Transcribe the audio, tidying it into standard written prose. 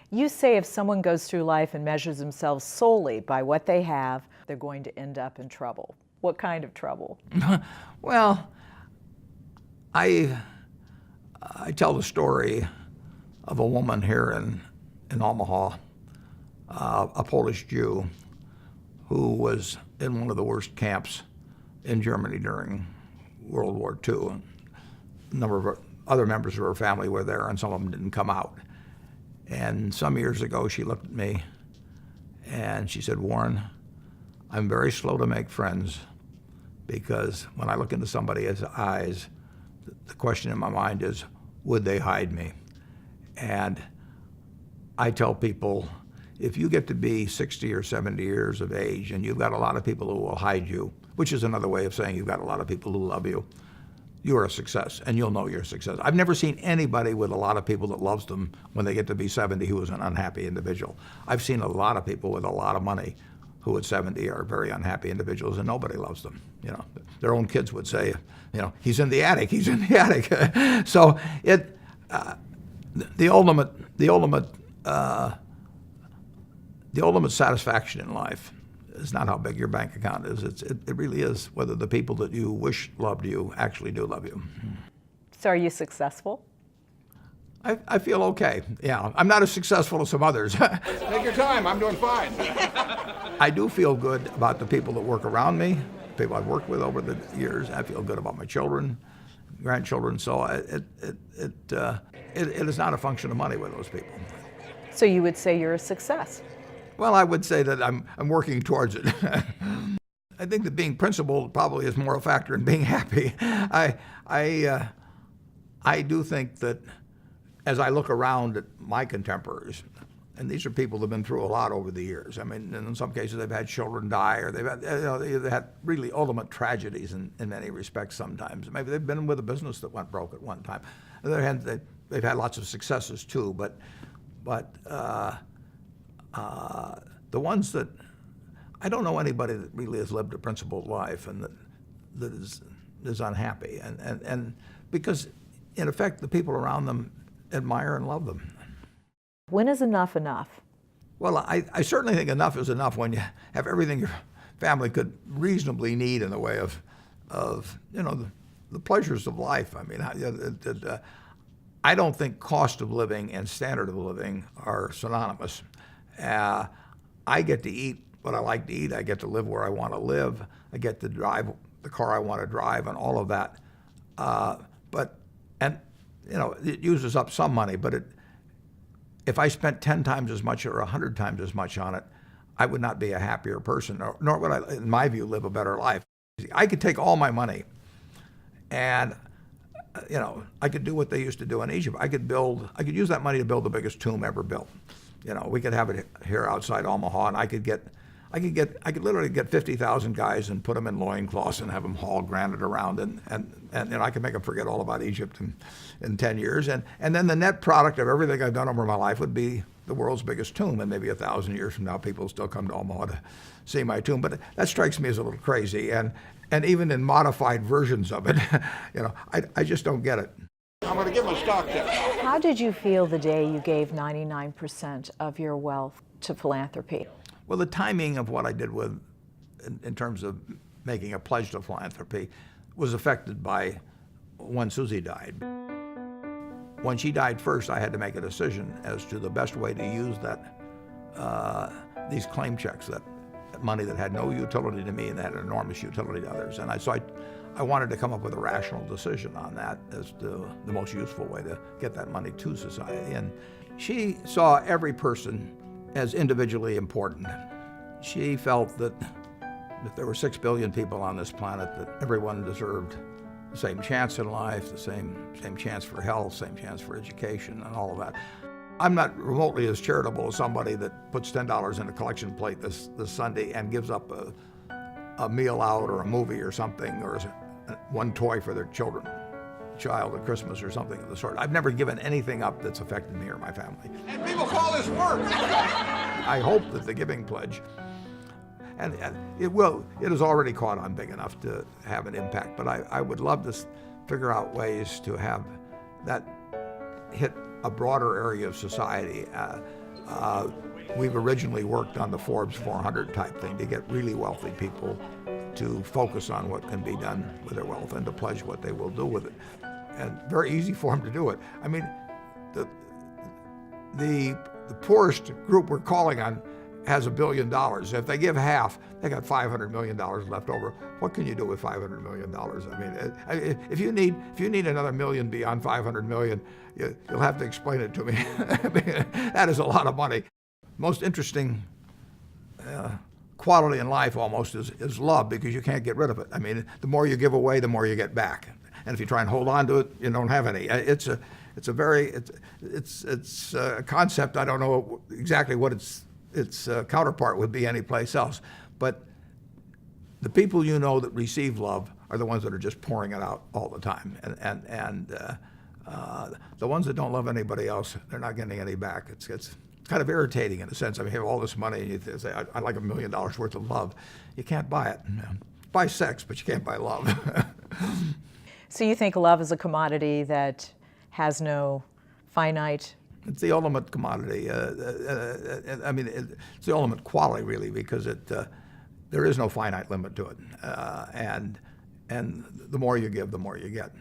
You say if someone goes through life and measures themselves solely by what they have, they're going to end up in trouble. What kind of trouble? Well, I tell the story of a woman here in Omaha, a Polish Jew who was in one of the worst camps in Germany during World War II. A number of other members of her family were there, and some of them didn't come out. And some years ago, she looked at me and she said, "Warren, I'm very slow to make friends because when I look into somebody's eyes, the question in my mind is, would they hide me?" And I tell people, if you get to be 60 or 70 years of age and you've got a lot of people who will hide you, which is another way of saying you've got a lot of people who love you, you're a success, and you'll know you're a success. I've never seen anybody with a lot of people that loves them when they get to be 70 who is an unhappy individual. I've seen a lot of people with a lot of money who at 70 are very unhappy individuals, and nobody loves them. You know, their own kids would say, you know, he's in the attic, he's in the attic. So the ultimate satisfaction in life is not how big your bank account is. It really is whether the people that you wish loved you actually do love you. So are you successful? I feel okay. Yeah, I'm not as successful as some others. Take your time, I'm doing fine. I do feel good about the people that work around me, people I've worked with over the years. I feel good about my children, grandchildren. So it is not a function of money with those people. So you would say you're a success? Well, I would say that I'm working towards it. I think that being principled probably is more a factor in being happy. I do think that as I look around at my contemporaries, and these are people that have been through a lot over the years. I mean, in some cases they've had children die, or they've had really ultimate tragedies in many respects sometimes. Maybe they've been with a business that went broke at one time. On the other hand, they've had lots of successes too, but the ones that, I don't know anybody that really has lived a principled life and that is unhappy. And because, in effect, the people around them admire and love them. When is enough enough? Well, I certainly think enough is enough when you have everything your family could reasonably need in the way of you know, the pleasures of life. I mean, I don't think cost of living and standard of living are synonymous. I get to eat what I like to eat. I get to live where I want to live. I get to drive the car I want to drive, and all of that. And you know, it uses up some money, but if I spent 10 times as much or 100 times as much on it, I would not be a happier person, nor would I, in my view, live a better life. I could take all my money and, you know, I could do what they used to do in Egypt. I could use that money to build the biggest tomb ever built. You know, we could have it here outside Omaha, and I could literally get 50,000 guys and put them in loincloths and have them haul granite around, and you know, I could make them forget all about Egypt in 10 years. And then the net product of everything I've done over my life would be the world's biggest tomb, and maybe 1,000 years from now, people will still come to Omaha to see my tomb. But that strikes me as a little crazy, and even in modified versions of it, you know, I just don't get it. I'm going to give him a stock tip. How did you feel the day you gave 99% of your wealth to philanthropy? Well, the timing of what I did in terms of making a pledge to philanthropy was affected by when Susie died. When she died first, I had to make a decision as to the best way to use these claim checks, that money that had no utility to me and that had enormous utility to others. And so I wanted to come up with a rational decision on that as to the most useful way to get that money to society. And she saw every person as individually important. She felt that if there were 6 billion people on this planet, that everyone deserved the same chance in life, the same chance for health, same chance for education, and all of that. I'm not remotely as charitable as somebody that puts $10 in a collection plate this Sunday and gives up a meal out or a movie or something, or one toy for their child at Christmas or something of the sort. I've never given anything up that's affected me or my family. And people call this work. I hope that the Giving Pledge, and it has already caught on big enough to have an impact, but I would love to figure out ways to have that hit a broader area of society. We've originally worked on the Forbes 400 type thing to get really wealthy people to focus on what can be done with their wealth and to pledge what they will do with it. And very easy for them to do it. I mean, the poorest group we're calling on has $1 billion. If they give half, they got $500 million left over. What can you do with $500 million? I mean, if you need another million beyond $500 million, you'll have to explain it to me. I mean, that is a lot of money. Most interesting quality in life almost is love, because you can't get rid of it. I mean, the more you give away, the more you get back. And if you try and hold on to it, you don't have any. It's a concept. I don't know exactly what its counterpart would be anyplace else. But the people you know that receive love are the ones that are just pouring it out all the time. And the ones that don't love anybody else, they're not getting any back. It's kind of irritating in a sense. I mean, you have all this money and you say, I'd like $1 million worth of love. You can't buy it. Buy sex, but you can't buy love. So you think love is a commodity that has no finite? It's the ultimate commodity. I mean, it's the ultimate quality, really, because there is no finite limit to it. And the more you give, the more you get.